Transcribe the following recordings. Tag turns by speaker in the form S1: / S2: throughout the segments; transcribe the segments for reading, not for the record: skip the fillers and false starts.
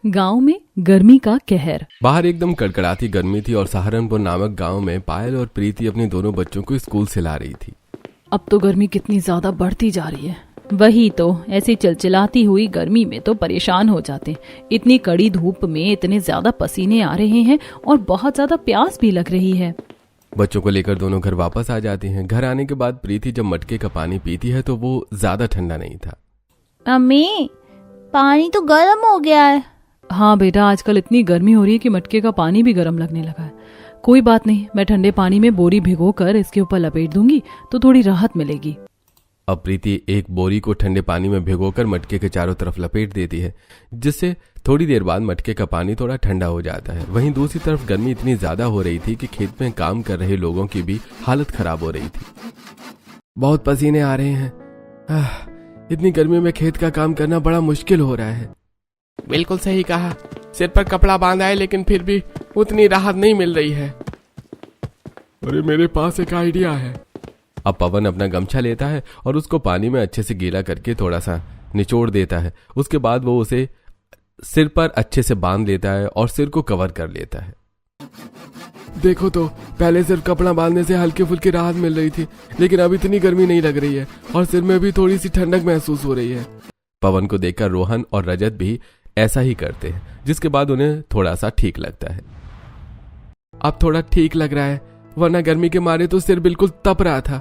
S1: गांव में गर्मी का कहर।
S2: बाहर एकदम कड़कड़ाती गर्मी थी और सहारनपुर नामक गांव में पायल और प्रीति अपने दोनों बच्चों को स्कूल से ला रही थी।
S1: अब तो गर्मी कितनी ज्यादा बढ़ती जा रही है। वही तो, ऐसी चिलचिलाती हुई गर्मी में तो परेशान हो जाते। इतनी कड़ी धूप में इतने ज्यादा पसीने आ रहे हैं और बहुत ज्यादा प्यास भी लग रही है।
S2: बच्चों को लेकर दोनों घर वापस आ जाती हैं। घर आने के बाद प्रीति जब मटके का पानी पीती है तो वो ज्यादा ठंडा नहीं था।
S3: अम्मी, पानी तो गर्म हो गया है।
S1: हाँ बेटा, आजकल इतनी गर्मी हो रही है कि मटके का पानी भी गर्म लगने लगा है। कोई बात नहीं, मैं ठंडे पानी में बोरी भिगोकर इसके ऊपर लपेट दूंगी तो थोड़ी राहत मिलेगी।
S2: अब प्रीति एक बोरी को ठंडे पानी में भिगोकर मटके के चारों तरफ लपेट देती है, जिससे थोड़ी देर बाद मटके का पानी थोड़ा ठंडा हो जाता है। वहीं दूसरी तरफ गर्मी इतनी ज्यादा हो रही थी कि खेत में काम कर रहे लोगों की भी हालत खराब हो रही थी। बहुत पसीने आ रहे हैं। इतनी गर्मी में खेत का काम करना बड़ा मुश्किल हो रहा है।
S4: बिल्कुल सही कहा। सिर पर कपड़ा बांधा है लेकिन फिर भी उतनी राहत नहीं मिल रही है।
S2: अरे मेरे पास एक आइडिया है। अब पवन अपना गमछा लेता है और उसको पानी में अच्छे से गीला करके थोड़ा सा निचोड़ देता है। उसके बाद वो उसे सिर पर अच्छे से बांध लेता है और सिर को कवर कर लेता है। देखो तो, पहले सिर्फ कपड़ा बांधने से हल्की फुल्की राहत मिल रही थी, लेकिन अब इतनी गर्मी नहीं लग रही है और सिर में भी थोड़ी सी ठंडक महसूस हो रही है। पवन को देखकर रोहन और रजत भी ऐसा ही करते हैं, जिसके बाद उन्हें थोड़ा सा ठीक लगता है। अब थोड़ा ठीक लग रहा है, वरना गर्मी के मारे तो सिर बिल्कुल तप रहा था।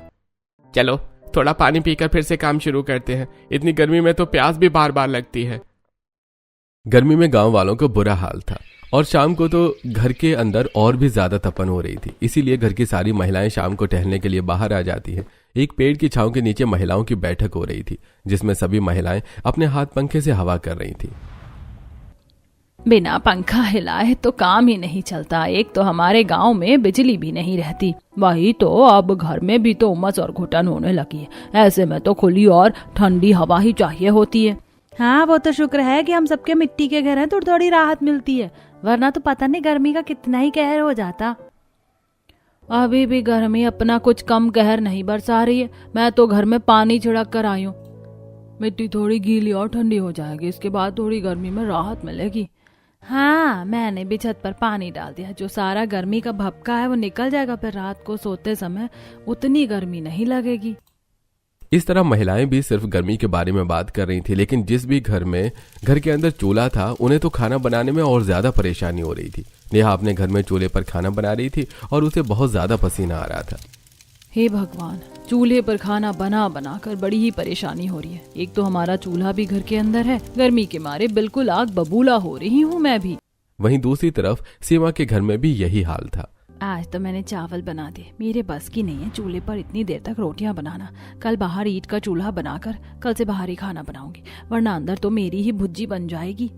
S4: चलो थोड़ा पानी पीकर फिर से काम शुरू करते हैं। इतनी गर्मी में तो प्यास भी बार बार लगती है।
S2: गर्मी में गांव वालों का बुरा हाल था और शाम को तो घर के अंदर और भी ज्यादा तपन हो रही थी। इसीलिए घर की सारी महिलाएं शाम को टहलने के लिए बाहर आ जाती हैं। एक पेड़ की छांव के नीचे महिलाओं की बैठक हो रही थी, जिसमें सभी महिलाएं अपने हाथ पंखे से हवा कर रही थी।
S1: बिना पंखा हिलाए तो काम ही नहीं चलता। एक तो हमारे गांव में बिजली भी नहीं रहती, वही तो अब घर में भी तो उमस और घुटन होने लगी है। ऐसे में तो खुली और ठंडी हवा ही चाहिए होती है।
S3: हाँ, वो तो शुक्र है कि हम सबके मिट्टी के घर हैं तो थोड़ी राहत मिलती है, वरना तो पता नहीं गर्मी का कितना ही कहर हो जाता।
S1: अभी भी गर्मी अपना कुछ कम कहर नहीं बरसा रही है। मैं तो घर में पानी छिड़क कर आई हूँ। मिट्टी थोड़ी गीली और ठंडी हो जाएगी, इसके बाद थोड़ी गर्मी में राहत मिलेगी।
S3: हाँ, मैंने भी छत पर पानी डाल दिया। जो सारा गर्मी का भपका है वो निकल जाएगा, फिर रात को सोते समय उतनी गर्मी नहीं लगेगी।
S2: इस तरह महिलाएं भी सिर्फ गर्मी के बारे में बात कर रही थी, लेकिन जिस भी घर के अंदर चूल्हा था, उन्हें तो खाना बनाने में और ज्यादा परेशानी हो रही थी। नेहा अपने घर में चूल्हे पर खाना बना रही थी और उसे बहुत ज्यादा पसीना आ रहा था।
S1: हे भगवान, चूल्हे पर खाना बना बना कर बड़ी ही परेशानी हो रही है। एक तो हमारा चूल्हा भी घर के अंदर है, गर्मी के मारे बिल्कुल आग बबूला हो रही हूँ मैं भी।
S2: वहीं दूसरी तरफ सीमा के घर में भी यही हाल था।
S1: आज तो मैंने चावल बना दिए, मेरे बस की नहीं है चूल्हे पर इतनी देर तक रोटियां बनाना। कल बाहर ईंट का चूल्हा बनाकर कल से बाहर ही खाना बनाऊंगी, वरना अंदर तो मेरी ही भुज्जी बन जाएगी।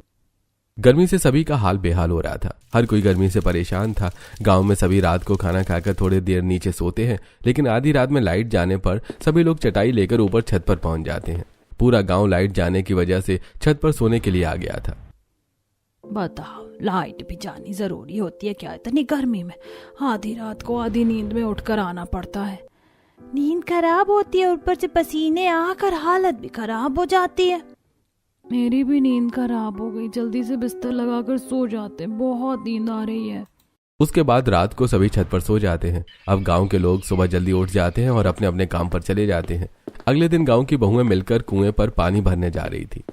S2: गर्मी से सभी का हाल बेहाल हो रहा था। हर कोई गर्मी से परेशान था। गांव में सभी रात को खाना खाकर थोड़ी देर नीचे सोते हैं, लेकिन आधी रात में लाइट जाने पर सभी लोग चटाई लेकर ऊपर छत पर पहुंच जाते हैं। पूरा गांव लाइट जाने की वजह से छत पर सोने के लिए आ गया था।
S1: बताओ, लाइट भी जानी जरूरी होती है क्या इतनी गर्मी में? आधी रात को आधी नींद में उठकर आना पड़ता है।
S3: नींद खराब होती है, ऊपर से पसीने आकर हालत भी खराब हो जाती है।
S1: मेरी भी नींद खराब हो गई, जल्दी से बिस्तर लगाकर सो जाते, बहुत नींद आ रही है।
S2: उसके बाद रात को सभी छत पर सो जाते हैं। अब गांव के लोग सुबह जल्दी उठ जाते हैं और अपने अपने काम पर चले जाते हैं। अगले दिन गांव की बहुएं मिलकर कुएं पर पानी भरने जा रही थी।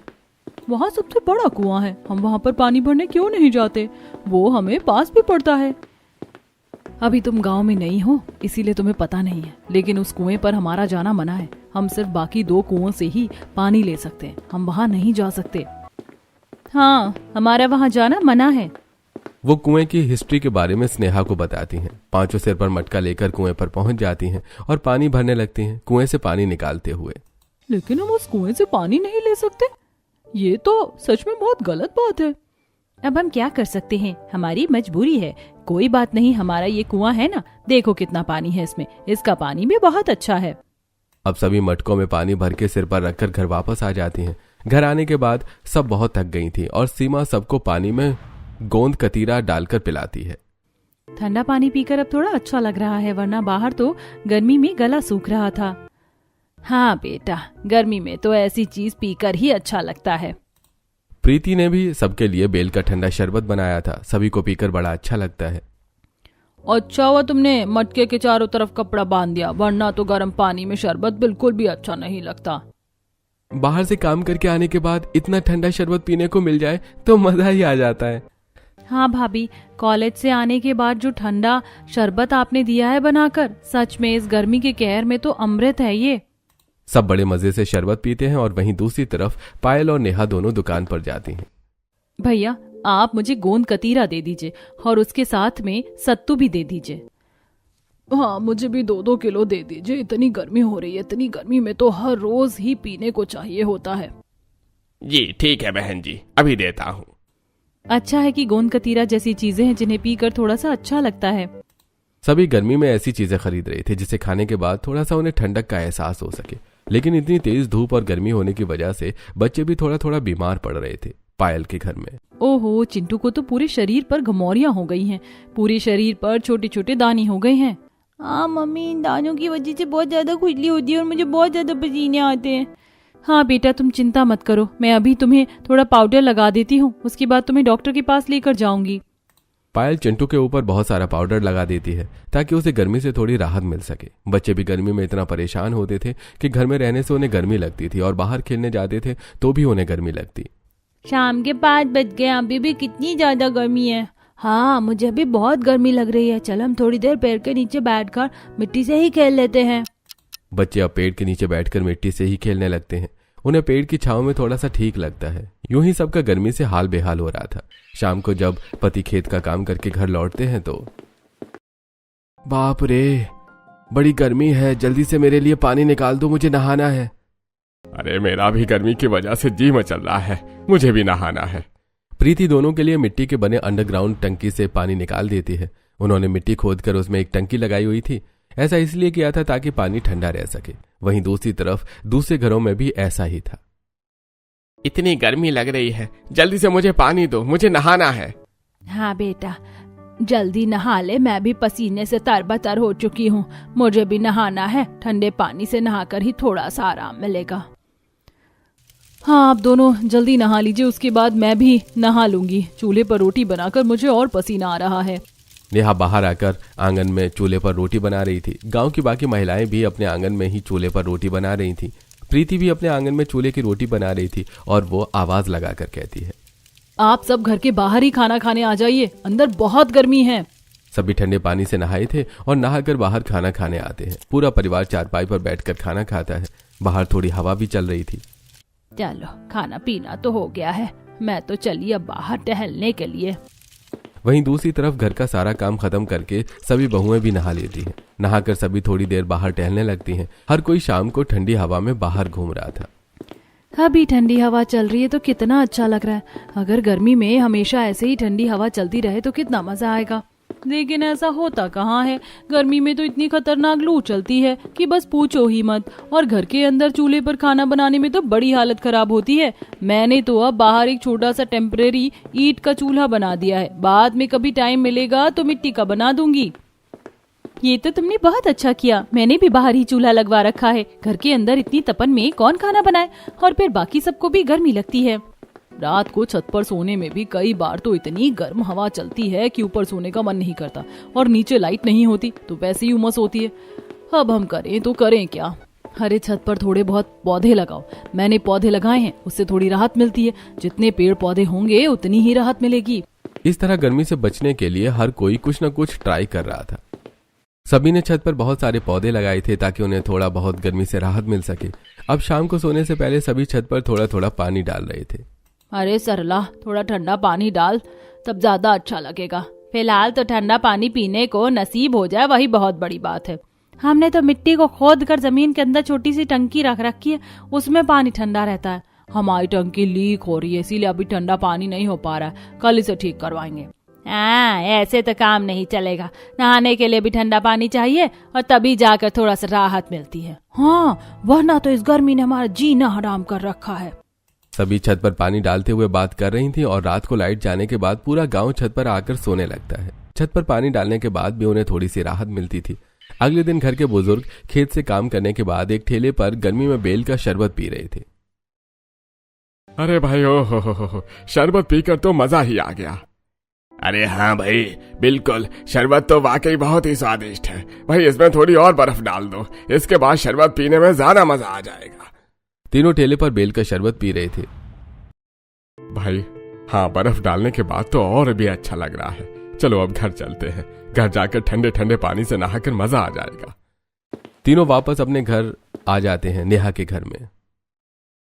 S1: वहाँ सबसे बड़ा कुआं है, हम वहाँ पर पानी भरने क्यों नहीं जाते? वो हमें पास भी पड़ता है। अभी तुम गांव में नहीं हो, इसीलिए तुम्हें पता नहीं है, लेकिन उस कुएं पर हमारा जाना मना है। हम सिर्फ बाकी 2 कुओं से ही पानी ले सकते हैं, हम वहाँ नहीं जा सकते।
S3: हाँ, हमारा वहाँ जाना मना है।
S2: वो कुएं की हिस्ट्री के बारे में स्नेहा को बताती हैं। पांचों सिर पर मटका लेकर कुएं पर पहुंच जाती हैं और पानी भरने लगती हैं, कुएं से पानी निकालते हुए।
S1: लेकिन हम उस कुएं से पानी नहीं ले सकते, ये तो सच में बहुत गलत बात है।
S3: अब हम क्या कर सकते हैं, हमारी मजबूरी है। कोई बात नहीं, हमारा ये कुआं है ना, देखो कितना पानी है इसमें, इसका पानी भी बहुत अच्छा है।
S2: अब सभी मटकों में पानी भर के सिर पर रखकर घर वापस आ जाती हैं। घर आने के बाद सब बहुत थक गई थी और सीमा सबको पानी में गोंद कतीरा डालकर पिलाती है।
S3: ठंडा पानी पीकर अब थोड़ा अच्छा लग रहा है, वरना बाहर तो गर्मी में गला सूख रहा था।
S1: हाँ बेटा, गर्मी में तो ऐसी चीज पीकर ही अच्छा लगता है।
S2: प्रीति ने भी सबके लिए बेल का ठंडा शरबत बनाया था। सभी को पीकर बड़ा अच्छा लगता है।
S1: अच्छा हुआ तुमने मटके के चारों तरफ कपड़ा बांध दिया, वरना तो गर्म पानी में शरबत बिल्कुल भी अच्छा नहीं लगता।
S2: बाहर से काम करके आने के बाद इतना ठंडा शरबत पीने को मिल जाए तो मजा ही आ जाता है।
S3: हाँ भाभी, कॉलेज से आने के बाद जो ठंडा शरबत आपने दिया है बनाकर, सच में इस गर्मी के कहर में तो अमृत है ये।
S2: सब बड़े मजे से शरबत पीते हैं और वहीं दूसरी तरफ पायल और नेहा दोनों दुकान पर जाती हैं।
S1: भैया आप मुझे गोंद कतीरा दे दीजिए और उसके साथ में सत्तू भी दे दीजिए। हाँ मुझे भी 2-2 किलो दे दीजिए, इतनी गर्मी हो रही है, इतनी गर्मी में तो हर रोज ही पीने को चाहिए होता है।
S4: जी ठीक है बहन जी, अभी देता हूँ।
S1: अच्छा है कि गोंद कतीरा जैसी चीजें हैं जिन्हें पीकर थोड़ा सा अच्छा लगता है।
S2: सभी गर्मी में ऐसी चीजें खरीद रहे थे जिसे खाने के बाद थोड़ा सा उन्हें ठंडक का एहसास हो सके, लेकिन इतनी तेज धूप और गर्मी होने की वजह से बच्चे भी थोड़ा थोड़ा बीमार पड़ रहे थे। पायल के घर में
S1: ओहो, चिंटू को तो पूरे शरीर पर घमौरियां हो गई हैं, पूरे शरीर पर छोटे छोटे दाने हो गए हैं।
S3: हाँ मम्मी, इन दानों की वजह से बहुत ज्यादा खुजली होती है और मुझे बहुत ज्यादा पसीने आते हैं।
S1: हाँ बेटा तुम चिंता मत करो, मैं अभी तुम्हें थोड़ा पाउडर लगा देती हूँ, उसके बाद तुम्हें डॉक्टर के पास लेकर जाऊंगी।
S2: पायल चिंटू के ऊपर बहुत सारा पाउडर लगा देती है ताकि उसे गर्मी से थोड़ी राहत मिल सके। बच्चे भी गर्मी में इतना परेशान होते थे कि घर में रहने से उन्हें गर्मी लगती थी और बाहर खेलने जाते थे तो भी उन्हें गर्मी लगती।
S3: शाम के 5 बज गए, अभी भी कितनी ज्यादा गर्मी है। हाँ मुझे भी बहुत गर्मी लग रही है, चल हम थोड़ी देर पेड़ के नीचे बैठकर मिट्टी से ही खेल लेते हैं।
S2: बच्चे अब पेड़ के नीचे बैठकर मिट्टी से ही खेलने लगते हैं। उन्हें पेड़ की छांव में थोड़ा सा ठीक लगता है। यूं ही सबका गर्मी से हाल बेहाल हो रहा था। शाम को जब पति खेत का काम करके घर लौटते हैं तो बाप रे, बड़ी गर्मी है, जल्दी से मेरे लिए पानी निकाल दो, मुझे नहाना है।
S4: अरे मेरा भी गर्मी की वजह से जी मचल रहा है, मुझे भी नहाना है।
S2: प्रीति दोनों के लिए मिट्टी के बने अंडरग्राउंड टंकी से पानी निकाल देती है। उन्होंने मिट्टी खोदकर उसमें एक टंकी लगाई हुई थी। ऐसा इसलिए किया था ताकि पानी ठंडा रह सके। वहीं दूसरी तरफ दूसरे घरों में भी ऐसा ही था।
S4: इतनी गर्मी लग रही है, जल्दी से मुझे पानी दो, मुझे नहाना है।
S3: हाँ बेटा जल्दी नहा ले, मैं भी पसीने से तरबतर हो चुकी हूँ, मुझे भी नहाना है। ठंडे पानी से नहाकर ही थोड़ा सा आराम मिलेगा।
S1: हाँ आप दोनों जल्दी नहा लीजिए, उसके बाद मैं भी नहा लूंगी। चूल्हे पर रोटी बनाकर मुझे और पसीना आ रहा है।
S2: नेहा बाहर आकर आंगन में चूल्हे पर रोटी बना रही थी। गांव की बाकी महिलाएं भी अपने आंगन में ही चूल्हे पर रोटी बना रही थी। प्रीति भी अपने आंगन में चूल्हे की रोटी बना रही थी और वो आवाज लगाकर कहती है,
S1: आप सब घर के बाहर ही खाना खाने आ जाइए, अंदर बहुत गर्मी है।
S2: सभी ठंडे पानी से नहाए थे और नहाकर बाहर खाना खाने आते हैं। पूरा परिवार चारपाई पर बैठकर खाना खाता है। बाहर थोड़ी हवा भी चल रही थी।
S3: चलो खाना पीना तो हो गया है, मैं तो चली अब बाहर टहलने के लिए।
S2: वहीं दूसरी तरफ घर का सारा काम खत्म करके सभी बहुएं भी नहा लेती हैं। नहाकर सभी थोड़ी देर बाहर टहलने लगती हैं। हर कोई शाम को ठंडी हवा में बाहर घूम रहा था।
S1: अभी ठंडी हवा चल रही है तो कितना अच्छा लग रहा है। अगर गर्मी में हमेशा ऐसे ही ठंडी हवा चलती रहे तो कितना मजा आएगा, लेकिन ऐसा होता कहाँ है। गर्मी में तो इतनी खतरनाक लू चलती है कि बस पूछो ही मत। और घर के अंदर चूल्हे पर खाना बनाने में तो बड़ी हालत खराब होती है। मैंने तो अब बाहर एक छोटा सा टेम्परेरी ईंट का चूल्हा बना दिया है, बाद में कभी टाइम मिलेगा तो मिट्टी का बना दूंगी। ये तो तुमने बहुत अच्छा किया, मैंने भी बाहर ही चूल्हा लगवा रखा है। घर के अंदर इतनी तपन में कौन खाना बनाए, और फिर बाकी सबको भी गर्मी लगती है। रात को छत पर सोने में भी कई बार तो इतनी गर्म हवा चलती है कि ऊपर सोने का मन नहीं करता, और नीचे लाइट नहीं होती तो वैसे ही उमस होती है। अब हम करें तो करें क्या। अरे छत पर थोड़े बहुत पौधे लगाओ, मैंने पौधे लगाए हैं, उससे थोड़ी राहत मिलती है। जितने पेड़ पौधे होंगे उतनी ही राहत मिलेगी।
S2: इस तरह गर्मी से बचने के लिए हर कोई कुछ न कुछ ट्राई कर रहा था। सभी ने छत पर बहुत सारे पौधे लगाए थे ताकि उन्हें थोड़ा बहुत गर्मी से राहत मिल सके। अब शाम को सोने से पहले सभी छत पर थोड़ा थोड़ा पानी डाल रहे थे।
S3: अरे सरला, थोड़ा ठंडा पानी डाल, तब ज्यादा अच्छा लगेगा। फिलहाल तो ठंडा पानी पीने को नसीब हो जाए वही बहुत बड़ी बात है। हमने तो मिट्टी को खोद कर जमीन के अंदर छोटी सी टंकी रख रखी है, उसमें पानी ठंडा रहता है। हमारी टंकी लीक हो रही है, इसीलिए अभी ठंडा पानी नहीं हो पा रहा है, कल इसे ठीक करवाएंगे। ऐसे तो काम नहीं चलेगा, नहाने के लिए भी ठंडा पानी चाहिए और तभी जाकर थोड़ा सा राहत मिलती है। हाँ, वरना तो इस गर्मी ने हमारा जीना हराम कर रखा है।
S2: सभी छत पर पानी डालते हुए बात कर रही थी और रात को लाइट जाने के बाद पूरा गांव छत पर आकर सोने लगता है। छत पर पानी डालने के बाद भी उन्हें थोड़ी सी राहत मिलती थी। अगले दिन घर के बुजुर्ग खेत से काम करने के बाद एक ठेले पर गर्मी में बेल का शरबत पी रहे थे।
S4: अरे भाई ओ हो, शरबत पीकर तो मजा ही आ गया। अरे हाँ भाई बिल्कुल, शरबत तो वाकई बहुत ही स्वादिष्ट है भाई, इसमें थोड़ी और बर्फ डाल दो, इसके बाद शरबत पीने में ज्यादा मजा आ जाएगा।
S2: तीनों ठेले पर बेल का शरबत पी रहे थे।
S4: भाई हाँ, बर्फ डालने के बाद तो और भी अच्छा लग रहा है। चलो अब घर चलते हैं, घर जाकर ठंडे ठंडे पानी से नहाकर मजा आ जाएगा।
S2: तीनों वापस अपने घर आ जाते हैं, नेहा के घर में।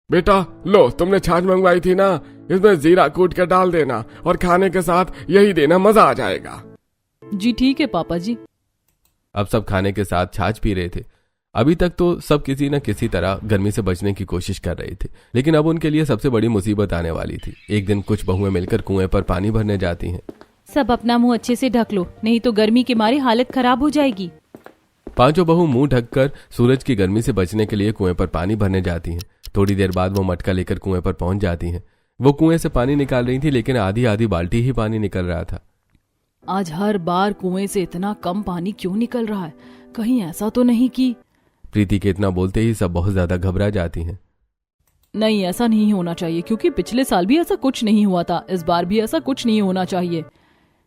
S4: बेटा लो, तुमने छाछ मंगवाई थी ना, इसमें जीरा कूट कर डाल देना और खाने के साथ यही देना, मजा आ जाएगा।
S1: जी ठीक है पापा जी।
S2: अब सब खाने के साथ छाछ पी रहे थे। अभी तक तो सब किसी न किसी तरह गर्मी से बचने की कोशिश कर रहे थे, लेकिन अब उनके लिए सबसे बड़ी मुसीबत आने वाली थी। एक दिन कुछ बहुएं मिलकर कुएं पर पानी भरने जाती हैं।
S3: सब अपना मुंह अच्छे से ढक लो, नहीं तो गर्मी के मारे हालत खराब हो जाएगी।
S2: पांचों बहू मुंह ढककर सूरज की गर्मी से बचने के लिए कुएं पर पानी भरने जाती हैं। थोड़ी देर बाद वो मटका लेकर कुएं पर पहुंच जाती हैं। वो कुएं से पानी निकाल रही थी, लेकिन आधी आधी बाल्टी ही पानी निकल रहा था।
S1: आज हर बार कुएं से इतना कम पानी क्यों निकल रहा है? कहीं ऐसा तो नहीं कि...
S2: प्रीति के इतना बोलते ही सब बहुत ज्यादा घबरा जाती हैं।
S1: नहीं, ऐसा नहीं होना चाहिए, क्योंकि पिछले साल भी ऐसा कुछ नहीं हुआ था, इस बार भी ऐसा कुछ नहीं होना चाहिए।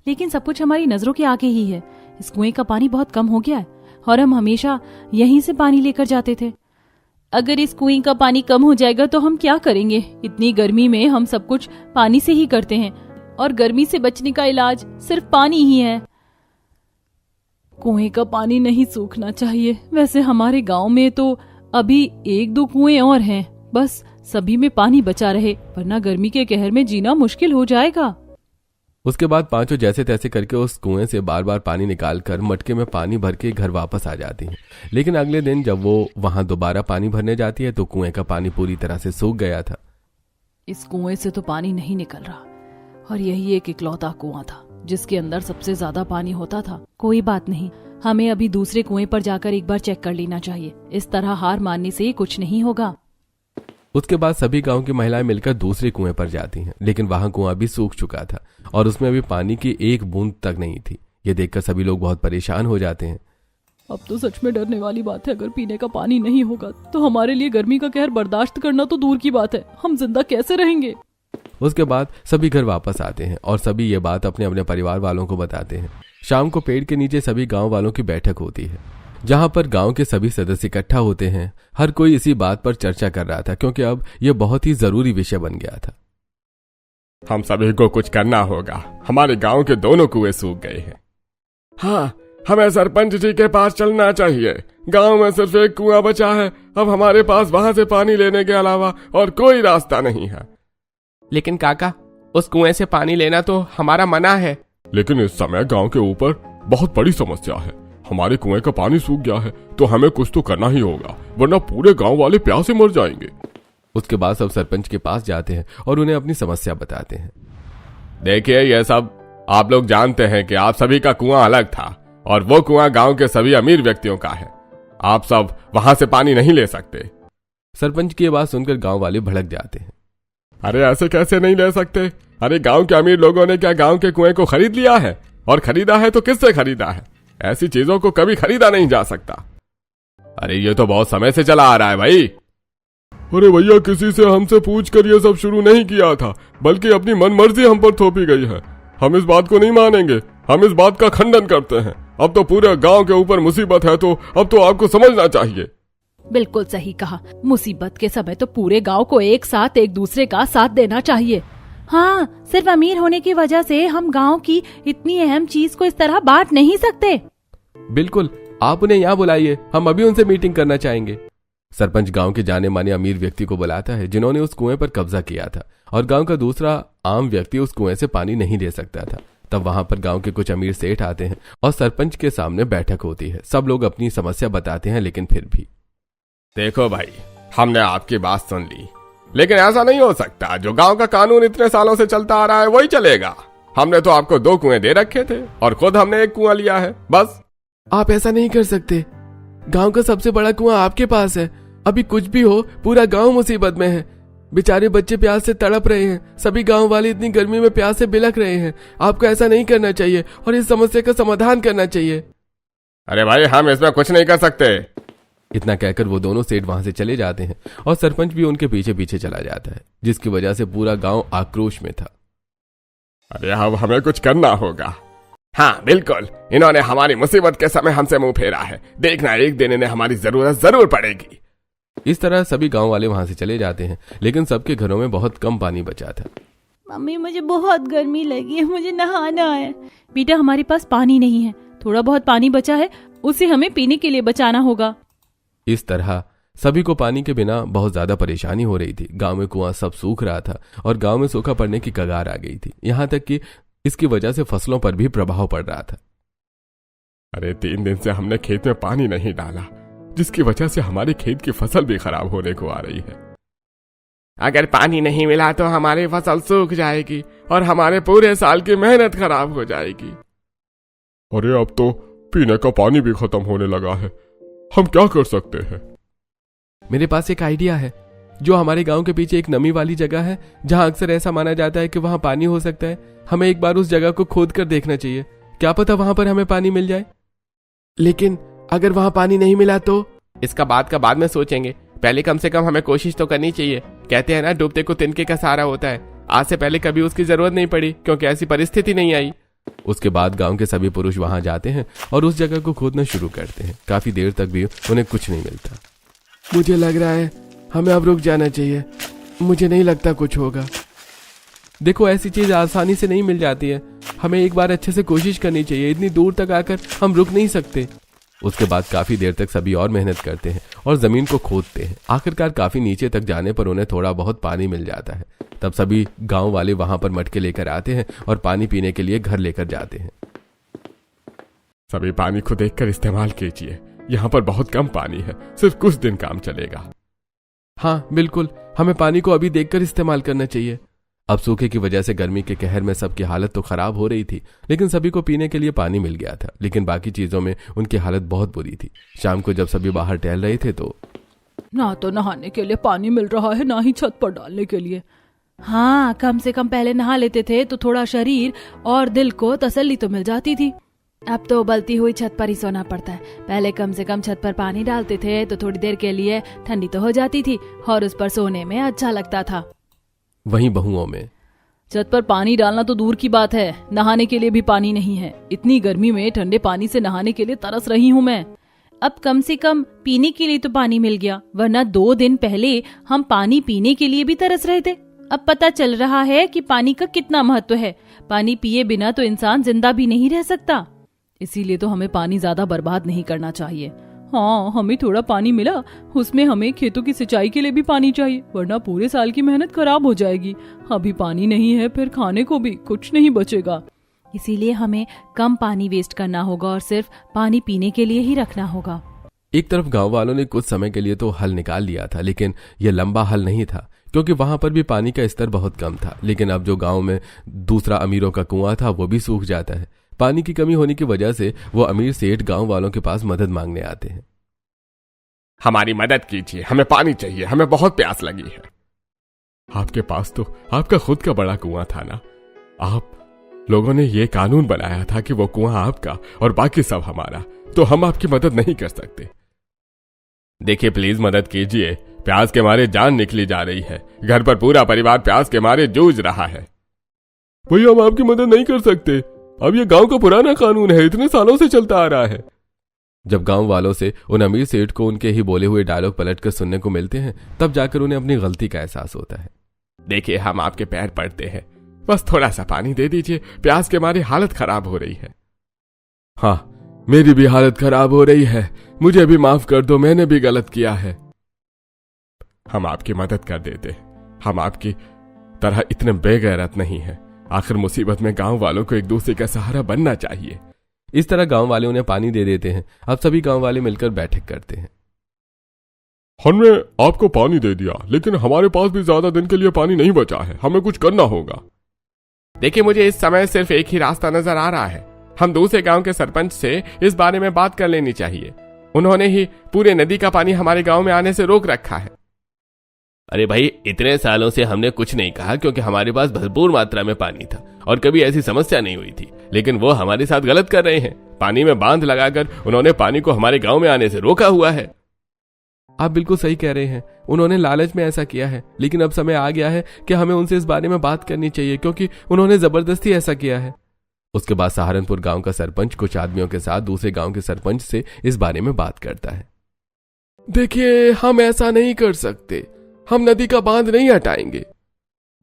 S3: लेकिन सब कुछ हमारी नजरों के आगे ही है। इस कुएं का पानी बहुत कम हो गया है और हम हमेशा यहीं से पानी लेकर जाते थे। अगर इस कुएं का पानी कम हो जाएगा तो हम क्या करेंगे? इतनी गर्मी में हम सब कुछ पानी से ही करते हैं और गर्मी से बचने का इलाज सिर्फ पानी ही है।
S1: कुएं का पानी नहीं सूखना चाहिए। वैसे हमारे गांव में तो अभी 1-2 कुएं और हैं, बस सभी में पानी बचा रहे, वरना गर्मी के कहर में जीना मुश्किल हो जाएगा।
S2: उसके बाद पांचों जैसे तैसे करके उस कुएं से बार बार पानी निकालकर मटके में पानी भर के घर वापस आ जाती हैं। लेकिन अगले दिन जब वो वहां दोबारा पानी भरने जाती है तो कुएं का पानी पूरी तरह से सूख गया था।
S1: इस कुएं से तो पानी नहीं निकल रहा, और यही एक इकलौता कुआं था जिसके अंदर सबसे ज्यादा पानी होता था।
S3: कोई बात नहीं, हमें अभी दूसरे कुएं पर जाकर एक बार चेक कर लेना चाहिए। इस तरह हार मानने से कुछ नहीं होगा।
S2: उसके बाद सभी गांव की महिलाएं मिलकर दूसरे कुएं पर जाती हैं, लेकिन वहां कुआं भी सूख चुका था और उसमें अभी पानी की एक बूंद तक नहीं थी। ये देखकर सभी लोग बहुत परेशान हो जाते हैं।
S1: अब तो सच में डरने वाली बात है। अगर पीने का पानी नहीं होगा तो हमारे लिए गर्मी का कहर बर्दाश्त करना तो दूर की बात है, हम जिंदा कैसे रहेंगे?
S2: उसके बाद सभी घर वापस आते हैं और सभी ये बात अपने अपने परिवार वालों को बताते हैं। शाम को पेड़ के नीचे सभी गांव वालों की बैठक होती है, जहां पर गांव के सभी सदस्य इकट्ठा होते हैं। हर कोई इसी बात पर चर्चा कर रहा था, क्योंकि अब यह बहुत ही जरूरी विषय बन गया था।
S4: हम सभी को कुछ करना होगा, हमारे गांव के दोनों कुएं सूख गए हैं। हाँ, हमें सरपंच जी के पास चलना चाहिए। गांव में सिर्फ एक कुआं बचा है, अब हमारे पास वहां से पानी लेने के अलावा और कोई रास्ता नहीं है।
S5: लेकिन काका, उस कुएं से पानी लेना तो हमारा मना है।
S4: लेकिन इस समय गांव के ऊपर बहुत बड़ी समस्या है। हमारे कुएं का पानी सूख गया है तो हमें कुछ तो करना ही होगा, वरना पूरे गांव वाले प्यास से मर जाएंगे।
S2: उसके बाद सब सरपंच के पास जाते हैं और उन्हें अपनी समस्या बताते हैं।
S4: देखिए, यह सब आप लोग जानते हैं कि आप सभी का कुआं अलग था और वो कुआं गांव के सभी अमीर व्यक्तियों का है। आप सब वहां से पानी नहीं ले सकते।
S2: सरपंच की बात सुनकर गांव वाले भड़क जाते हैं।
S4: अरे ऐसे कैसे नहीं ले सकते? अरे गांव के अमीर लोगों ने क्या गांव के कुएं को खरीद लिया है? और खरीदा है तो किससे खरीदा है? ऐसी चीजों को कभी खरीदा नहीं जा सकता। अरे ये तो बहुत समय से चला आ रहा है भाई। अरे भैया, किसी से हमसे पूछ कर ये सब शुरू नहीं किया था, बल्कि अपनी मनमर्जी हम पर थोपी गई है। हम इस बात को नहीं मानेंगे, हम इस बात का खंडन करते हैं। अब तो पूरे गांव के ऊपर मुसीबत है, तो अब तो आपको समझना चाहिए।
S3: बिल्कुल सही कहा, मुसीबत के समय तो पूरे गांव को एक साथ एक दूसरे का साथ देना चाहिए। हाँ, सिर्फ अमीर होने की वजह से हम गांव की इतनी अहम चीज को इस तरह बांट नहीं सकते।
S2: बिल्कुल, आप उन्हें यहाँ बुलाइए, हम अभी उनसे मीटिंग करना चाहेंगे। सरपंच गांव के जाने माने अमीर व्यक्ति को बुलाता है, जिन्होंने उस कुएं पर कब्जा किया था, और गांव का दूसरा आम व्यक्ति उस कुएं से पानी नहीं ले सकता था। तब वहां पर गांव के कुछ अमीर सेठ आते हैं और सरपंच के सामने बैठक होती है। सब लोग अपनी समस्या बताते हैं, लेकिन फिर भी
S4: देखो भाई, हमने आपकी बात सुन ली, लेकिन ऐसा नहीं हो सकता। जो गांव का कानून इतने सालों से चलता आ रहा है वही चलेगा। हमने तो आपको 2 कुएं दे रखे थे और खुद हमने 1 कुआं लिया है, बस।
S2: आप ऐसा नहीं कर सकते। गांव का सबसे बड़ा कुआं आपके पास है। अभी कुछ भी हो, पूरा गांव मुसीबत में है। बेचारे बच्चे प्यास से तड़प रहे हैं। सभी गांव वाले इतनी गर्मी में प्यास से बिलख रहे हैं। आपको ऐसा नहीं करना चाहिए और इस समस्या का समाधान करना चाहिए।
S4: अरे भाई, हम इसमें कुछ नहीं कर सकते।
S2: इतना कहकर वो दोनों सेठ वहां से चले जाते हैं और सरपंच भी उनके पीछे पीछे चला जाता है, जिसकी वजह से पूरा गांव आक्रोश में था।
S4: अरे अब हमें कुछ करना होगा। हाँ बिल्कुल, इन्होंने हमारी मुसीबत के समय हमसे मुंह फेरा है, देखना एक दिन इन्हें हमारी जरूरत जरूर पड़ेगी।
S2: इस तरह सभी गांव वाले वहां से चले जाते हैं, लेकिन सबके घरों में बहुत कम पानी बचा था।
S3: मम्मी मुझे बहुत गर्मी लगी है, मुझे नहाना है।
S1: बेटा हमारे पास पानी नहीं है, थोड़ा बहुत पानी बचा है, उसे हमें पीने के लिए बचाना होगा।
S2: इस तरह सभी को पानी के बिना बहुत ज्यादा परेशानी हो रही थी। गांव में कुआं सब सूख रहा था और गांव में सूखा पड़ने की कगार आ गई थी। यहां तक कि इसकी वजह से फसलों पर भी प्रभाव पड़ रहा था।
S4: अरे 3 दिन से हमने खेत में पानी नहीं डाला, जिसकी वजह से हमारे खेत की फसल भी खराब होने को आ रही है।
S5: अगर पानी नहीं मिला तो हमारी फसल सूख जाएगी और हमारे पूरे साल की मेहनत खराब हो जाएगी।
S4: अरे अब तो पीने का पानी भी खत्म होने लगा है, हम क्या कर सकते हैं?
S2: मेरे पास एक आइडिया है। जो हमारे गांव के पीछे एक नमी वाली जगह है, जहां अक्सर ऐसा माना जाता है कि वहां पानी हो सकता है, हमें एक बार उस जगह को खोद कर देखना चाहिए। क्या पता वहां पर हमें पानी मिल जाए।
S5: लेकिन अगर वहां पानी नहीं मिला तो? इसका बाद में सोचेंगे, पहले कम से कम हमें कोशिश तो करनी चाहिए। कहते हैं ना, डूबते को तिनके का सहारा होता है। आज से पहले कभी उसकी जरूरत नहीं पड़ी, क्योंकि ऐसी परिस्थिति नहीं आई।
S2: उसके बाद गांव के सभी पुरुष वहां जाते हैं और उस जगह को खोदना शुरू करते हैं। काफी देर तक भी उन्हें कुछ नहीं मिलता।
S5: मुझे लग रहा है हमें अब रुक जाना चाहिए, मुझे नहीं लगता कुछ होगा।
S2: देखो, ऐसी चीज आसानी से नहीं मिल जाती है, हमें एक बार अच्छे से कोशिश करनी चाहिए। इतनी दूर तक आकर हम रुक नहीं सकते। उसके बाद काफी देर तक सभी और मेहनत करते हैं और जमीन को खोदते हैं। आखिरकार काफी नीचे तक जाने पर उन्हें थोड़ा बहुत पानी मिल जाता है। तब सभी गांव वाले वहां पर मटके लेकर आते हैं और पानी पीने के लिए घर लेकर जाते हैं।
S4: सभी पानी को देखकर इस्तेमाल कीजिए, यहाँ पर बहुत कम पानी है, सिर्फ कुछ दिन काम चलेगा।
S2: हाँ बिल्कुल, हमें पानी को अभी देखकर इस्तेमाल करना चाहिए। अब सूखे की वजह से गर्मी के कहर में सबकी हालत तो खराब हो रही थी, लेकिन सभी को पीने के लिए पानी मिल गया था। लेकिन बाकी चीजों में उनकी हालत बहुत बुरी थी। शाम को जब सभी बाहर टहल रहे थे तो
S1: ना तो नहाने के लिए पानी मिल रहा है, ना ही छत पर डालने के लिए।
S3: हाँ, कम से कम पहले नहा लेते थे तो थोड़ा शरीर और दिल को तसल्ली तो मिल जाती थी। अब तो उबलती हुई छत पर ही सोना पड़ता है। पहले कम से कम छत पर पानी डालते थे तो थोड़ी देर के लिए ठंडी तो हो जाती थी और उस पर सोने में अच्छा लगता था।
S2: वहीं बहुओं में
S1: छत पर पानी डालना तो दूर की बात है, नहाने के लिए भी पानी नहीं है। इतनी गर्मी में ठंडे पानी से नहाने के लिए तरस रही हूँ मैं।
S3: अब कम से कम पीने के लिए तो पानी मिल गया, वरना 2 दिन पहले हम पानी पीने के लिए भी तरस रहे थे। अब पता चल रहा है कि पानी का कितना महत्व है। पानी पिए बिना तो इंसान जिंदा भी नहीं रह सकता।
S1: इसीलिए तो हमें पानी ज्यादा बर्बाद नहीं करना चाहिए। हाँ, हमें थोड़ा पानी मिला, उसमें हमें खेतों की सिंचाई के लिए भी पानी चाहिए, वरना पूरे साल की मेहनत खराब हो जाएगी। अभी पानी नहीं है, फिर खाने को भी कुछ नहीं बचेगा।
S3: इसीलिए हमें कम पानी वेस्ट करना होगा और सिर्फ पानी पीने के लिए ही रखना होगा।
S2: एक तरफ गांव वालों ने कुछ समय के लिए तो हल निकाल लिया था, लेकिन यह लंबा हल नहीं था, क्योंकि वहां पर भी पानी का स्तर बहुत कम था। लेकिन अब जो गांव में दूसरा अमीरों का कुआं था वो भी सूख जाता है। पानी की कमी होने की वजह से वो अमीर सेठ गांव वालों के पास मदद मांगने आते हैं।
S4: हमारी मदद कीजिए, हमें पानी चाहिए, हमें बहुत प्यास लगी है। आपके पास तो आपका खुद का बड़ा कुआं था ना। आप लोगों ने ये कानून बनाया था कि वो कुआं आपका और बाकी सब हमारा, तो हम आपकी मदद नहीं कर सकते। देखिए प्लीज मदद कीजिए, प्यास के मारे जान निकली जा रही है। घर पर पूरा परिवार प्यास के मारे जूझ रहा है। भैया हम आपकी मदद नहीं कर सकते, अब ये गांव का पुराना कानून है, इतने सालों से चलता आ रहा है।
S2: जब गांव वालों से उन अमीर सेठ को उनके ही बोले हुए डायलॉग पलटकर सुनने को मिलते हैं, तब जाकर उन्हें अपनी गलती का एहसास होता है।
S4: देखिए हम आपके पैर पड़ते हैं, बस थोड़ा सा पानी दे दीजिए, प्यास के मारे हालत खराब हो रही है।
S2: हाँ, मेरी भी हालत खराब हो रही है, मुझे भी माफ कर दो, मैंने भी गलत किया है।
S4: हम आपकी मदद कर देते, हम आपकी तरह इतने बेगैरत नहीं है। आखिर मुसीबत में गांव वालों को एक दूसरे का सहारा बनना चाहिए।
S2: इस तरह गांव वाले उन्हें पानी दे देते हैं। अब सभी गांव वाले मिलकर बैठक करते हैं।
S4: हमने आपको पानी दे दिया, लेकिन हमारे पास भी ज्यादा दिन के लिए पानी नहीं बचा है, हमें कुछ करना होगा।
S5: देखिए मुझे इस समय सिर्फ एक ही रास्ता नजर आ रहा है। हम दूसरे गांव के सरपंच से इस बारे में बात कर लेनी चाहिए। उन्होंने ही पूरे नदी का पानी हमारे गांव में आने से रोक रखा है।
S2: अरे भाई, इतने सालों से हमने कुछ नहीं कहा, क्योंकि हमारे पास भरपूर मात्रा में पानी था और कभी ऐसी समस्या नहीं हुई थी। लेकिन वो हमारे साथ गलत कर रहे हैं। पानी में बांध लगाकर उन्होंने पानी को हमारे गांव में आने से रोका हुआ है। आप बिल्कुल सही कह रहे हैं, उन्होंने लालच में ऐसा किया है, लेकिन अब समय आ गया है कि हमें उनसे इस बारे में बात करनी चाहिए क्योंकि उन्होंने जबरदस्ती ऐसा किया है। उसके बाद सहारनपुर गांव का सरपंच कुछ आदमियों के साथ दूसरे गांव के सरपंच से इस बारे में बात करता है।
S4: देखिए, हम ऐसा नहीं कर सकते, हम नदी का बांध नहीं हटाएंगे।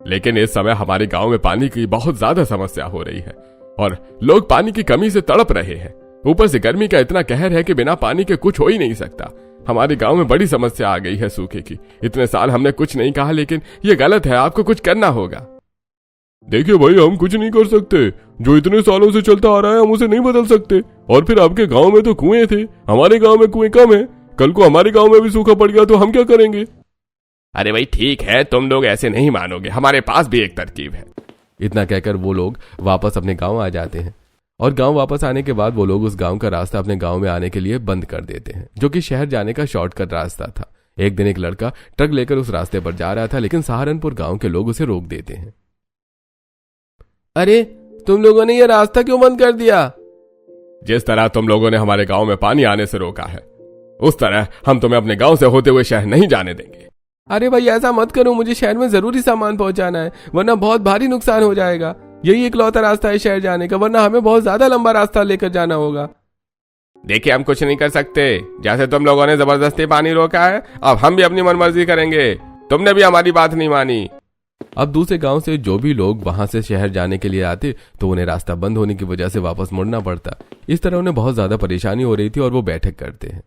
S4: लेकिन इस समय हमारे गांव में पानी की बहुत ज्यादा समस्या हो रही है और लोग पानी की कमी से तड़प रहे हैं। ऊपर से गर्मी का इतना कहर है कि बिना पानी के कुछ हो ही नहीं सकता। हमारे गांव में बड़ी समस्या आ गई है सूखे की। इतने साल हमने कुछ नहीं कहा, लेकिन ये गलत है, आपको कुछ करना होगा। देखिए भाई, हम कुछ नहीं कर सकते, जो इतने सालों से चलता आ रहा है हम उसे नहीं बदल सकते। और फिर आपके गांव में तो कुएं थे, हमारे गांव में कुएं कम है। कल को हमारे गांव में भी सूखा पड़ गया तो हम क्या करेंगे?
S5: अरे भाई ठीक है, तुम लोग ऐसे नहीं मानोगे, हमारे पास भी एक तरकीब है।
S2: इतना कहकर वो लोग वापस अपने गांव आ जाते हैं और गांव वापस आने के बाद वो लोग उस गांव का रास्ता अपने गांव में आने के लिए बंद कर देते हैं, जो कि शहर जाने का शॉर्टकट रास्ता था। एक दिन एक लड़का ट्रक लेकर उस रास्ते पर जा रहा था, लेकिन सहारनपुर गांव के लोग उसे रोक देते हैं।
S5: अरे तुम लोगों ने यह रास्ता क्यों बंद कर दिया?
S4: जिस तरह तुम लोगों ने हमारे गांव में पानी आने से रोका है, उस तरह हम तुम्हें अपने गांव से होते हुए शहर नहीं जाने देंगे।
S5: अरे भाई ऐसा मत करो, मुझे शहर में जरूरी सामान पहुंचाना है, वरना बहुत भारी नुकसान हो जाएगा। यही इकलौता रास्ता है शहर जाने का, वरना हमें बहुत ज्यादा लंबा रास्ता लेकर जाना होगा।
S4: देखिए, हम कुछ नहीं कर सकते। जैसे तुम लोगों ने जबरदस्ती पानी रोका है, अब हम भी अपनी मनमर्जी करेंगे। तुमने भी हमारी बात नहीं मानी।
S2: अब दूसरे गांव से जो भी लोग वहां से शहर जाने के लिए आते तो उन्हें रास्ता बंद होने की वजह से वापस मुड़ना पड़ता। इस तरह उन्हें बहुत ज्यादा परेशानी हो रही थी और वो बैठक करते हैं।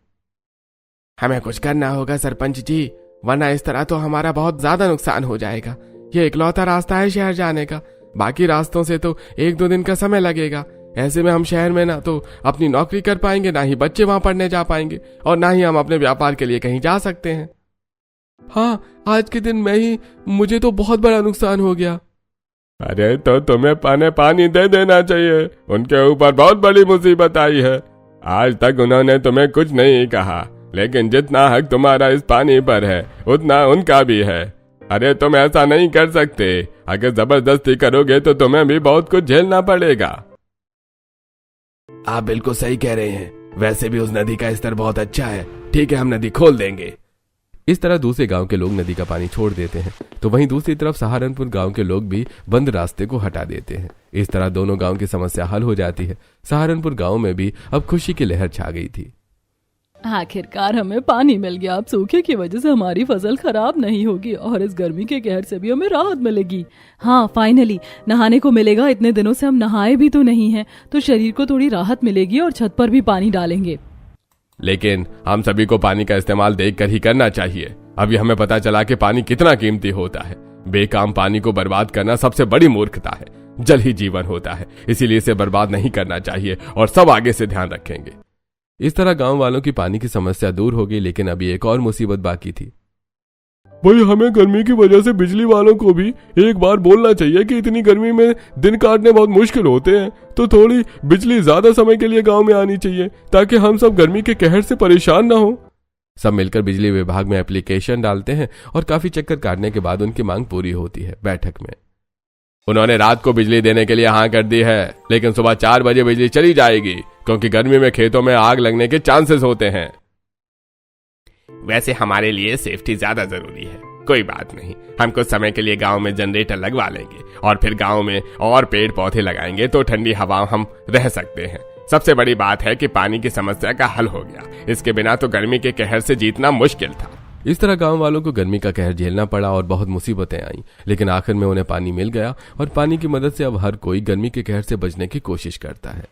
S5: हमें कुछ करना होगा सरपंच जी, वरना इस तरह तो हमारा बहुत ज्यादा नुकसान हो जाएगा। ये इकलौता रास्ता है शहर जाने का, बाकी रास्तों से तो 1-2 दिन का समय लगेगा। ऐसे में हम शहर में ना तो अपनी नौकरी कर पाएंगे, ना ही बच्चे वहां पढ़ने जा पाएंगे, और ना ही हम अपने व्यापार के लिए कहीं जा सकते हैं।
S2: हाँ, आज के दिन मुझे तो बहुत बड़ा नुकसान हो गया।
S4: अरे तो तुम्हें पानी दे देना चाहिए, उनके ऊपर बहुत बड़ी मुसीबत आई है। आज तक उन्होंने तुम्हें कुछ नहीं कहा, लेकिन जितना हक तुम्हारा इस पानी पर है उतना उनका भी है। अरे तुम ऐसा नहीं कर सकते, अगर जबरदस्ती करोगे तो तुम्हें भी बहुत कुछ झेलना पड़ेगा।
S5: आप बिल्कुल सही कह रहे हैं, वैसे भी उस नदी का स्तर बहुत अच्छा है। ठीक है, हम नदी खोल देंगे।
S2: इस तरह दूसरे गांव के लोग नदी का पानी छोड़ देते हैं, तो वहीं दूसरी तरफ सहारनपुर गांव के लोग भी बंद रास्ते को हटा देते हैं। इस तरह दोनों गांव की समस्या हल हो जाती है। सहारनपुर गांव में भी अब खुशी की लहर छा गई थी।
S1: आखिरकार हमें पानी मिल गया। अब सूखे की वजह से हमारी फसल खराब नहीं होगी और इस गर्मी के कहर से भी हमें राहत मिलेगी। हाँ, फाइनली नहाने को मिलेगा। इतने दिनों से हम नहाए भी तो नहीं हैं, तो शरीर को थोड़ी राहत मिलेगी और छत पर भी पानी डालेंगे।
S4: लेकिन हम सभी को पानी का इस्तेमाल देखकर ही करना चाहिए। अभी हमें पता चला कि पानी कितना कीमती होता है। बेकाम पानी को बर्बाद करना सबसे बड़ी मूर्खता है। जल ही जीवन होता है, इसीलिए इसे बर्बाद नहीं करना चाहिए और सब आगे से ध्यान रखेंगे।
S2: इस तरह गांव वालों की पानी की समस्या दूर हो गई, लेकिन अभी एक और मुसीबत बाकी थी।
S4: भाई, हमें गर्मी की वजह से बिजली वालों को भी एक बार बोलना चाहिए कि इतनी गर्मी में दिन काटने बहुत मुश्किल होते हैं, तो थोड़ी बिजली ज्यादा समय के लिए गांव में आनी चाहिए, ताकि हम सब गर्मी के कहर से परेशान ना हो।
S2: सब मिलकर बिजली विभाग में एप्लीकेशन डालते हैं और काफी चक्कर काटने के बाद उनकी मांग पूरी होती है। बैठक में
S4: उन्होंने रात को बिजली देने के लिए हाँ कर दी है, लेकिन सुबह 4 बजे बिजली चली जाएगी, क्योंकि गर्मी में खेतों में आग लगने के चांसेस होते हैं।
S5: वैसे हमारे लिए सेफ्टी ज्यादा जरूरी है। कोई बात नहीं, हम कुछ समय के लिए गांव में जनरेटर लगवा लेंगे और फिर गांव में और पेड़ पौधे लगाएंगे तो ठंडी हवा हम रह सकते हैं। सबसे बड़ी बात है कि पानी की समस्या का हल हो गया। इसके बिना तो गर्मी के कहर से जीतना मुश्किल था।
S2: इस तरह गांव वालों को गर्मी का कहर झेलना पड़ा और बहुत मुसीबतें आईं, लेकिन आखिर में उन्हें पानी मिल गया और पानी की मदद से अब हर कोई गर्मी के कहर से बचने की कोशिश करता है।